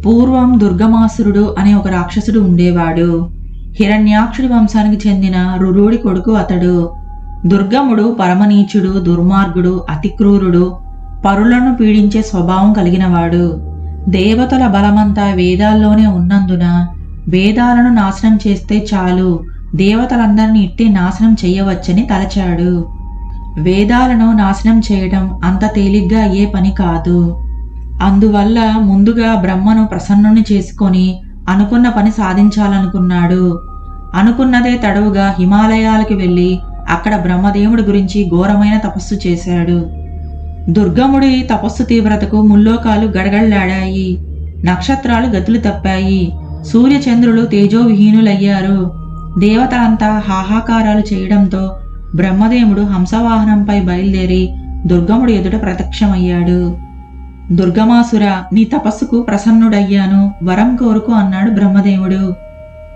పూర్వం దుర్గమాసురుడు అనే ఒక రాక్షసుడు ఉండేవాడు. హిరణ్యాక్షుడి వంశానికి చెందిన రురుడి కొడుకు అతడు. దుర్గముడు పరమనీచుడు, దుర్మార్గుడు, అతి క్రూరుడు, పరులను పీడించే స్వభావం కలిగినవాడు. దేవతల బలమంతా వేదాల్లోనే ఉన్నందున వేదాలను నాశనం చేస్తే చాలు, దేవతలందరినీ ఇట్టే నాశనం చెయ్యవచ్చని తలచాడు. వేదాలను నాశనం చేయడం అంత తేలిగ్గా అయ్యే పని కాదు. అందువల్ల ముందుగా బ్రహ్మను ప్రసన్నుని చేసుకొని అనుకున్న పని సాధించాలనుకున్నాడు. అనుకున్నదే తడవుగా హిమాలయాలకు వెళ్ళి అక్కడ బ్రహ్మదేవుడి గురించి ఘోరమైన తపస్సు చేశాడు. దుర్గముడి తపస్సు తీవ్రతకు ముల్లోకాలు గడగడలాడాయి. నక్షత్రాలు గతులు తప్పాయి. సూర్యచంద్రులు తేజోవిహీనులయ్యారు. దేవతలంతా హాహాకారాలు చేయడంతో బ్రహ్మదేవుడు హంసవాహనంపై బయలుదేరి దుర్గముడు ఎదుట ప్రత్యక్షమయ్యాడు. దుర్గమాసుర, నీ తపస్సుకు ప్రసన్నుడయ్యాను, వరం కోరుకు అన్నాడు బ్రహ్మదేవుడు.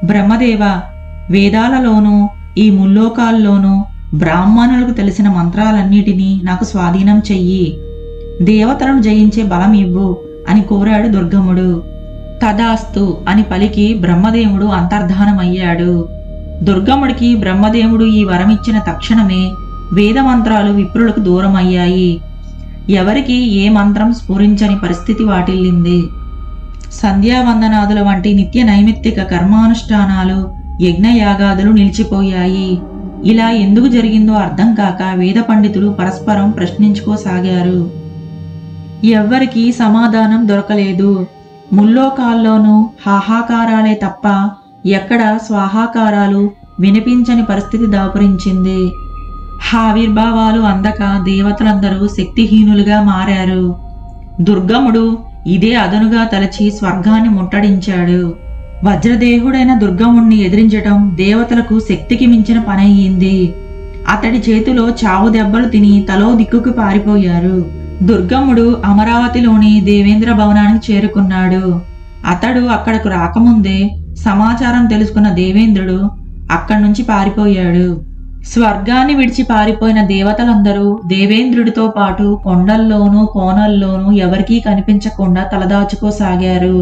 బ్రహ్మదేవ, వేదాలలోనూ ఈ ముల్లోకాల్లోనూ బ్రాహ్మణులకు తెలిసిన మంత్రాలన్నిటినీ నాకు స్వాధీనం చెయ్యి, దేవతలను జయించే బలం ఇవ్వు అని కోరాడు దుర్గముడు. తదాస్తు అని పలికి బ్రహ్మదేవుడు అంతర్ధానమయ్యాడు. దుర్గముడికి బ్రహ్మదేవుడు ఈ వరమిచ్చిన తక్షణమే వేదమంత్రాలు విప్రులకు దూరమయ్యాయి. ఎవరికి ఏ మంత్రం స్ఫురించని పరిస్థితి వాటిల్లింది. సంధ్యావందనాదుల వంటి నిత్య నైమిత్తిక కర్మానుష్ఠానాలు, యజ్ఞయాగాదులు నిలిచిపోయాయి. ఇలా ఎందుకు జరిగిందో అర్థం కాక వేద పండితులు పరస్పరం ప్రశ్నించుకోసాగారు. ఎవ్వరికీ సమాధానం దొరకలేదు. ముల్లోకాల్లోనూ హాహాకారాలే తప్ప ఎక్కడ స్వాహాకారాలు వినిపించని పరిస్థితి దాపురించింది. ఆవిర్భావాలు అందక దేవతలందరూ శక్తిహీనులుగా మారారు. దుర్గముడు ఇదే అదనుగా తలచి స్వర్గాన్ని ముట్టడించాడు. వజ్రదేహుడైన దుర్గముణ్ణి ఎదిరించటం దేవతలకు శక్తికి మించిన పనయ్యింది. అతడి చేతిలో చావు దెబ్బలు తిని తలో దిక్కుకు పారిపోయారు. దుర్గముడు అమరావతిలోని దేవేంద్ర భవనానికి చేరుకున్నాడు. అతడు అక్కడకు రాకముందే సమాచారం తెలుసుకున్న దేవేంద్రుడు అక్కడి నుంచి పారిపోయాడు. స్వర్గాన్ని విడిచి పారిపోయిన దేవతలందరూ దేవేంద్రుడితో పాటు కొండల్లోనూ కోనల్లోనూ ఎవరికీ కనిపించకుండా తలదాచుకోసాగారు.